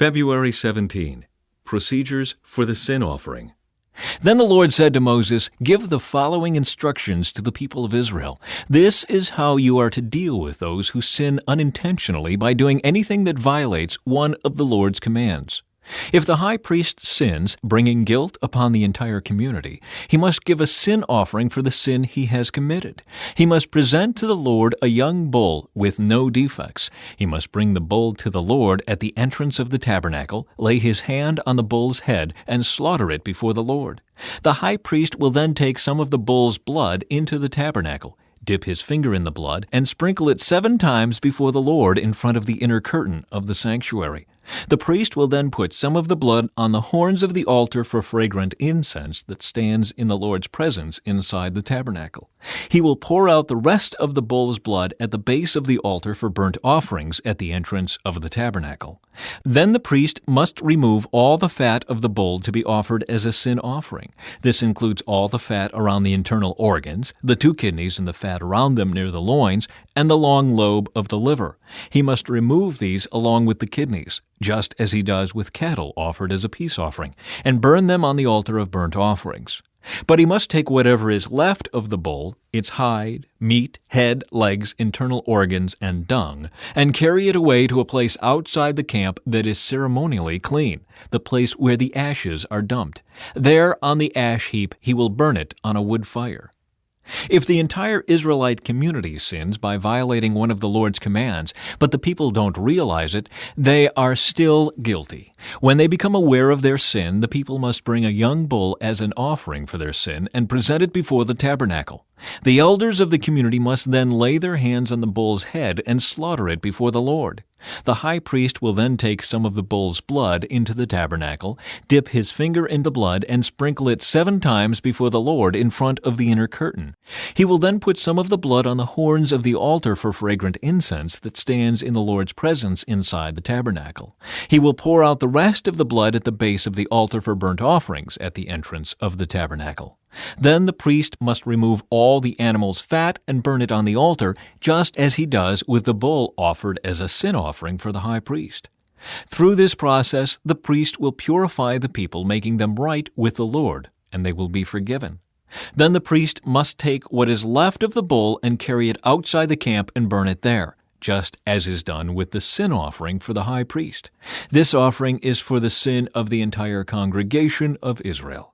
February 17. Procedures for the sin offering. Then the Lord said to Moses, "Give the following instructions to the people of Israel. This is how you are to deal with those who sin unintentionally by doing anything that violates one of the Lord's commands. If the high priest sins, bringing guilt upon the entire community, he must give a sin offering for the sin he has committed. He must present to the Lord a young bull with no defects. He must bring the bull to the Lord at the entrance of the tabernacle, lay his hand on the bull's head, and slaughter it before the Lord. The high priest will then take some of the bull's blood into the tabernacle, dip his finger in the blood, and sprinkle it 7 times before the Lord in front of the inner curtain of the sanctuary. The priest will then put some of the blood on the horns of the altar for fragrant incense that stands in the Lord's presence inside the tabernacle. He will pour out the rest of the bull's blood at the base of the altar for burnt offerings at the entrance of the tabernacle. Then the priest must remove all the fat of the bull to be offered as a sin offering. This includes all the fat around the internal organs, the 2 kidneys and the fat around them near the loins, and the long lobe of the liver. He must remove these along with the kidneys, just as he does with cattle offered as a peace offering, and burn them on the altar of burnt offerings. But he must take whatever is left of the bull, its hide, meat, head, legs, internal organs, and dung, and carry it away to a place outside the camp that is ceremonially clean, the place where the ashes are dumped. There, on the ash heap, he will burn it on a wood fire. If the entire Israelite community sins by violating one of the Lord's commands, but the people don't realize it, they are still guilty. When they become aware of their sin, the people must bring a young bull as an offering for their sin and present it before the tabernacle. The elders of the community must then lay their hands on the bull's head and slaughter it before the Lord. The high priest will then take some of the bull's blood into the tabernacle, dip his finger in the blood, and sprinkle it 7 times before the Lord in front of the inner curtain. He will then put some of the blood on the horns of the altar for fragrant incense that stands in the Lord's presence inside the tabernacle. He will pour out the rest of the blood at the base of the altar for burnt offerings at the entrance of the tabernacle. Then the priest must remove all the animal's fat and burn it on the altar, just as he does with the bull offered as a sin offering for the high priest. Through this process, the priest will purify the people, making them right with the Lord, and they will be forgiven. Then the priest must take what is left of the bull and carry it outside the camp and burn it there, just as is done with the sin offering for the high priest. This offering is for the sin of the entire congregation of Israel.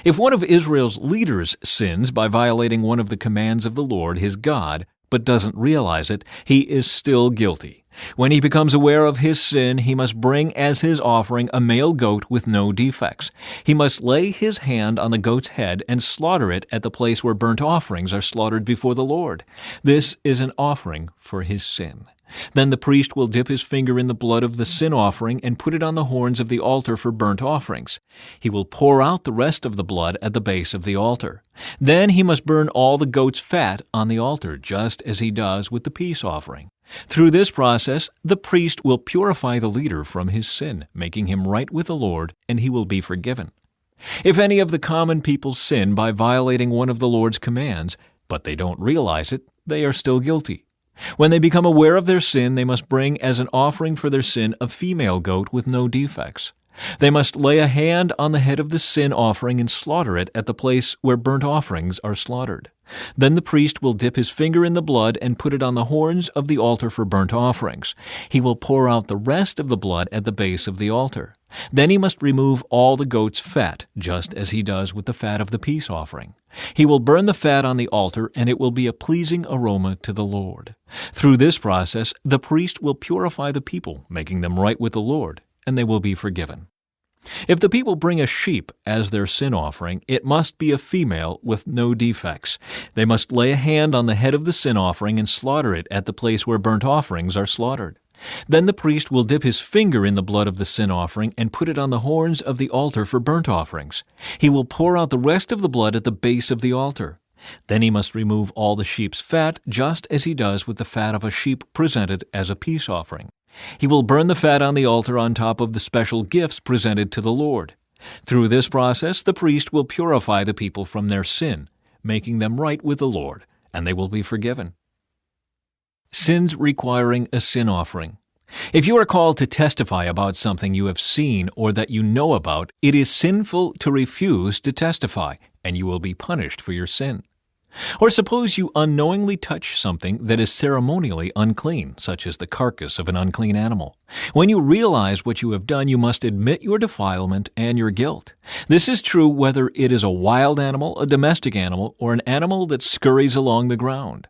If one of Israel's leaders sins by violating one of the commands of the Lord his God, but doesn't realize it, he is still guilty. When he becomes aware of his sin, he must bring as his offering a male goat with no defects. He must lay his hand on the goat's head and slaughter it at the place where burnt offerings are slaughtered before the Lord. This is an offering for his sin. Then the priest will dip his finger in the blood of the sin offering and put it on the horns of the altar for burnt offerings. He will pour out the rest of the blood at the base of the altar. Then he must burn all the goat's fat on the altar, just as he does with the peace offering. Through this process, the priest will purify the leader from his sin, making him right with the Lord, and he will be forgiven. If any of the common people sin by violating one of the Lord's commands, but they don't realize it, they are still guilty. When they become aware of their sin, they must bring as an offering for their sin a female goat with no defects. They must lay a hand on the head of the sin offering and slaughter it at the place where burnt offerings are slaughtered. Then the priest will dip his finger in the blood and put it on the horns of the altar for burnt offerings. He will pour out the rest of the blood at the base of the altar. Then he must remove all the goat's fat, just as he does with the fat of the peace offering. He will burn the fat on the altar, and it will be a pleasing aroma to the Lord. Through this process, the priest will purify the people, making them right with the Lord, and they will be forgiven. If the people bring a sheep as their sin offering, it must be a female with no defects. They must lay a hand on the head of the sin offering and slaughter it at the place where burnt offerings are slaughtered. Then the priest will dip his finger in the blood of the sin offering and put it on the horns of the altar for burnt offerings. He will pour out the rest of the blood at the base of the altar. Then he must remove all the sheep's fat, just as he does with the fat of a sheep presented as a peace offering. He will burn the fat on the altar on top of the special gifts presented to the Lord. Through this process, the priest will purify the people from their sin, making them right with the Lord, and they will be forgiven. Sins requiring a sin offering. If you are called to testify about something you have seen or that you know about, it is sinful to refuse to testify, and you will be punished for your sin. Or suppose you unknowingly touch something that is ceremonially unclean, such as the carcass of an unclean animal. When you realize what you have done, you must admit your defilement and your guilt. This is true whether it is a wild animal, a domestic animal, or an animal that scurries along the ground.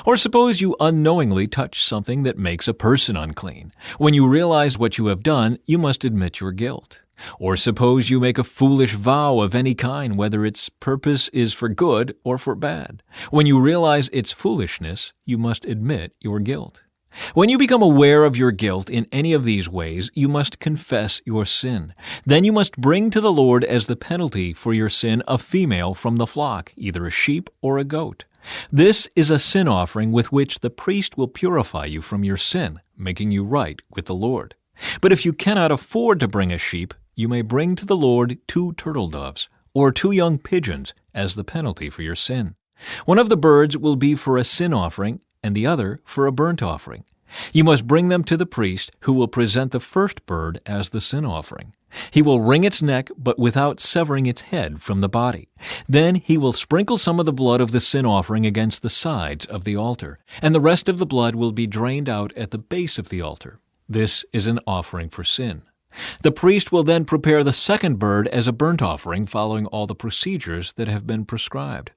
Or suppose you unknowingly touch something that makes a person unclean. When you realize what you have done, you must admit your guilt. Or suppose you make a foolish vow of any kind, whether its purpose is for good or for bad. When you realize its foolishness, you must admit your guilt. When you become aware of your guilt in any of these ways, you must confess your sin. Then you must bring to the Lord as the penalty for your sin a female from the flock, either a sheep or a goat. This is a sin offering with which the priest will purify you from your sin, making you right with the Lord. But if you cannot afford to bring a sheep, you may bring to the Lord 2 turtle doves or 2 young pigeons as the penalty for your sin. One of the birds will be for a sin offering and the other for a burnt offering. You must bring them to the priest, who will present the first bird as the sin offering. He will wring its neck, but without severing its head from the body. Then he will sprinkle some of the blood of the sin offering against the sides of the altar, and the rest of the blood will be drained out at the base of the altar. This is an offering for sin. The priest will then prepare the second bird as a burnt offering, following all the procedures that have been prescribed.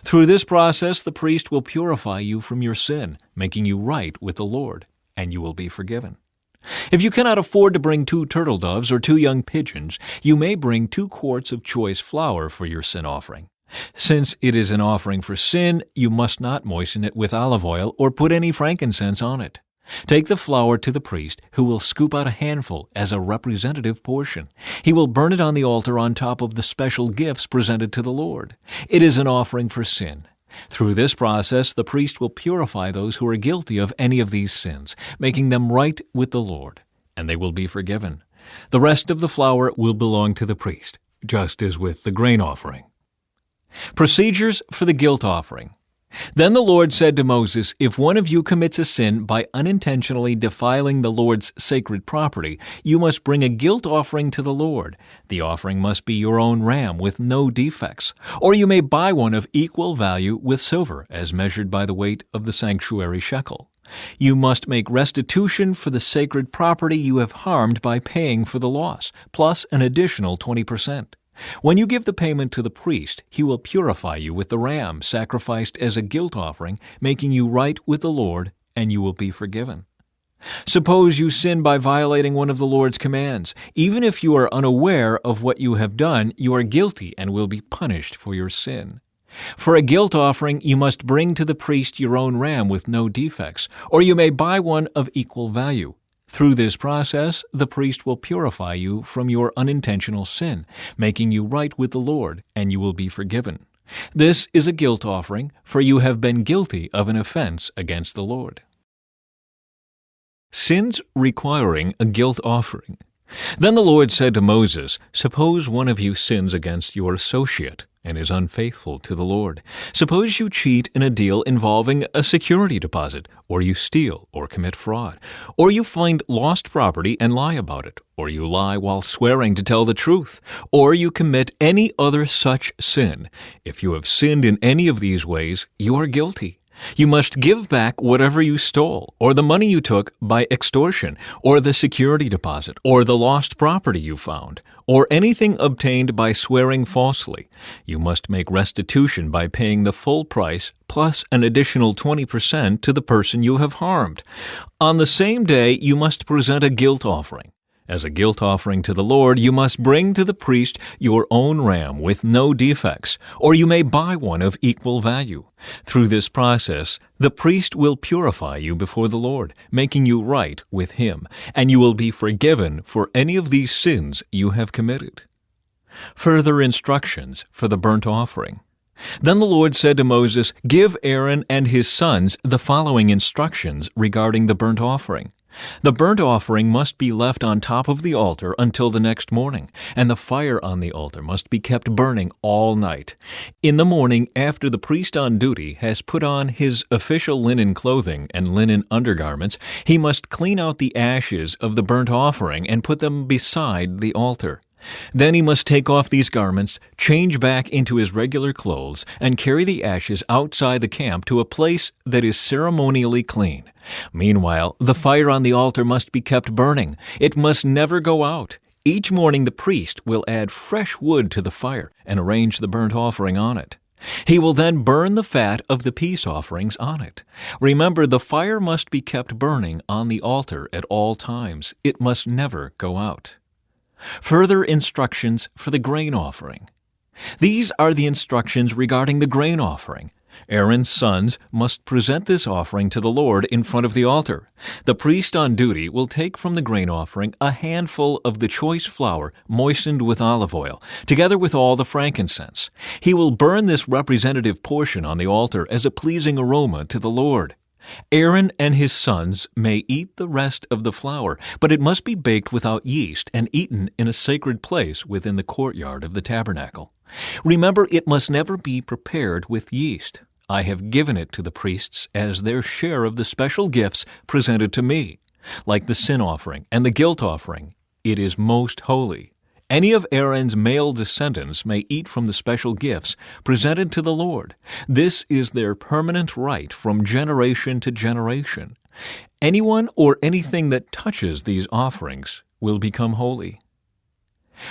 Through this process, the priest will purify you from your sin, making you right with the Lord, and you will be forgiven. If you cannot afford to bring 2 turtle doves or 2 young pigeons, you may bring 2 quarts of choice flour for your sin offering. Since it is an offering for sin, you must not moisten it with olive oil or put any frankincense on it. Take the flour to the priest, who will scoop out a handful as a representative portion. He will burn it on the altar on top of the special gifts presented to the Lord. It is an offering for sin. Through this process, the priest will purify those who are guilty of any of these sins, making them right with the Lord, and they will be forgiven. The rest of the flour will belong to the priest, just as with the grain offering. Procedures for the guilt offering. Then the Lord said to Moses, "If one of you commits a sin by unintentionally defiling the Lord's sacred property, you must bring a guilt offering to the Lord. The offering must be your own ram with no defects, or you may buy one of equal value with silver, as measured by the weight of the sanctuary shekel. You must make restitution for the sacred property you have harmed by paying for the loss, plus an additional 20%. When you give the payment to the priest, he will purify you with the ram sacrificed as a guilt offering, making you right with the Lord, and you will be forgiven. Suppose you sin by violating one of the Lord's commands. Even if you are unaware of what you have done, you are guilty and will be punished for your sin. For a guilt offering, you must bring to the priest your own ram with no defects, or you may buy one of equal value. Through this process, the priest will purify you from your unintentional sin, making you right with the Lord, and you will be forgiven. This is a guilt offering, for you have been guilty of an offense against the Lord. Sins requiring a guilt offering. Then the Lord said to Moses, "Suppose one of you sins against your associate and is unfaithful to the Lord. Suppose you cheat in a deal involving a security deposit, or you steal or commit fraud, or you find lost property and lie about it, or you lie while swearing to tell the truth, or you commit any other such sin. If you have sinned in any of these ways, you are guilty. You must give back whatever you stole, or the money you took by extortion, or the security deposit, or the lost property you found, or anything obtained by swearing falsely. You must make restitution by paying the full price plus an additional 20% to the person you have harmed. On the same day, you must present a guilt offering. As a guilt offering to the Lord, you must bring to the priest your own ram with no defects, or you may buy one of equal value. Through this process, the priest will purify you before the Lord, making you right with him, and you will be forgiven for any of these sins you have committed. Further instructions for the burnt offering. Then the Lord said to Moses, "Give Aaron and his sons the following instructions regarding the burnt offering. The burnt offering must be left on top of the altar until the next morning, and the fire on the altar must be kept burning all night. In the morning, after the priest on duty has put on his official linen clothing and linen undergarments, he must clean out the ashes of the burnt offering and put them beside the altar. Then he must take off these garments, change back into his regular clothes, and carry the ashes outside the camp to a place that is ceremonially clean. Meanwhile, the fire on the altar must be kept burning. It must never go out. Each morning the priest will add fresh wood to the fire and arrange the burnt offering on it. He will then burn the fat of the peace offerings on it. Remember, the fire must be kept burning on the altar at all times. It must never go out. Further instructions for the grain offering. These are the instructions regarding the grain offering. Aaron's sons must present this offering to the Lord in front of the altar. The priest on duty will take from the grain offering a handful of the choice flour moistened with olive oil, together with all the frankincense. He will burn this representative portion on the altar as a pleasing aroma to the Lord. Aaron and his sons may eat the rest of the flour, but it must be baked without yeast and eaten in a sacred place within the courtyard of the tabernacle. Remember, it must never be prepared with yeast. I have given it to the priests as their share of the special gifts presented to me. Like the sin offering and the guilt offering, it is most holy. Any of Aaron's male descendants may eat from the special gifts presented to the Lord. This is their permanent right from generation to generation. Anyone or anything that touches these offerings will become holy.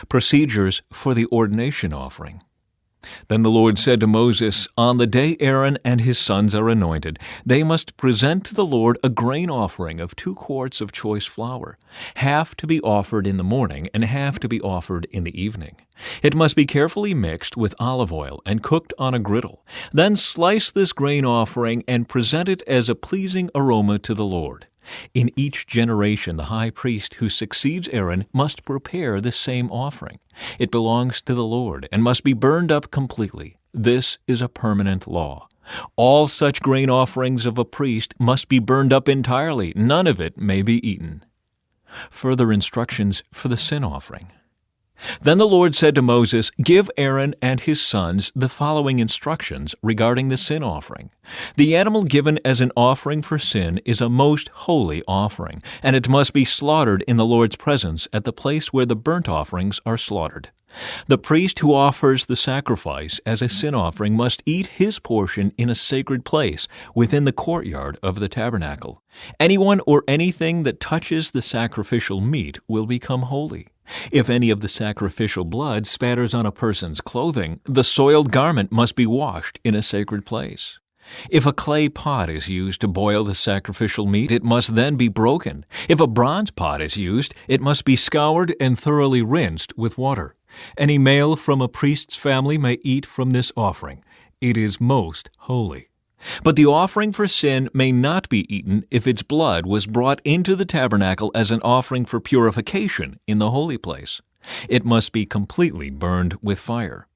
Procedures for the ordination offering. Then the Lord said to Moses, "On the day Aaron and his sons are anointed, they must present to the Lord a grain offering of 2 quarts of choice flour, half to be offered in the morning and half to be offered in the evening. It must be carefully mixed with olive oil and cooked on a griddle. Then slice this grain offering and present it as a pleasing aroma to the Lord. In each generation, the high priest who succeeds Aaron must prepare the same offering. It belongs to the Lord and must be burned up completely. This is a permanent law. All such grain offerings of a priest must be burned up entirely. None of it may be eaten." Further instructions for the sin offering. Then the Lord said to Moses, "Give Aaron and his sons the following instructions regarding the sin offering. The animal given as an offering for sin is a most holy offering, and it must be slaughtered in the Lord's presence at the place where the burnt offerings are slaughtered. The priest who offers the sacrifice as a sin offering must eat his portion in a sacred place within the courtyard of the tabernacle. Anyone or anything that touches the sacrificial meat will become holy. If any of the sacrificial blood spatters on a person's clothing, the soiled garment must be washed in a sacred place. If a clay pot is used to boil the sacrificial meat, it must then be broken. If a bronze pot is used, it must be scoured and thoroughly rinsed with water. Any male from a priest's family may eat from this offering. It is most holy. But the offering for sin may not be eaten if its blood was brought into the tabernacle as an offering for purification in the holy place. It must be completely burned with fire.